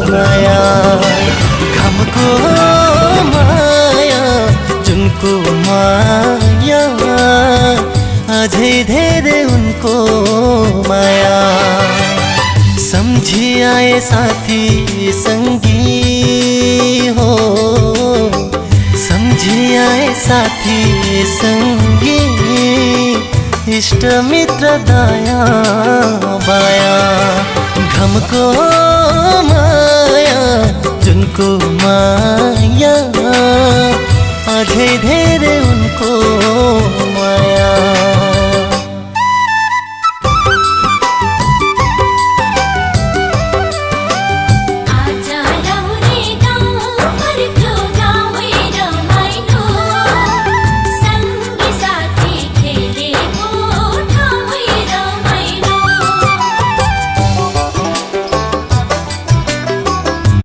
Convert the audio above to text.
माया घमको माया जुनको माया अझै धेरै उनको माया सम्झी आए साथी संगी हो सम्झी आए साथी संगी इष्ट मित्र दया बाया घमको माया जुनको माया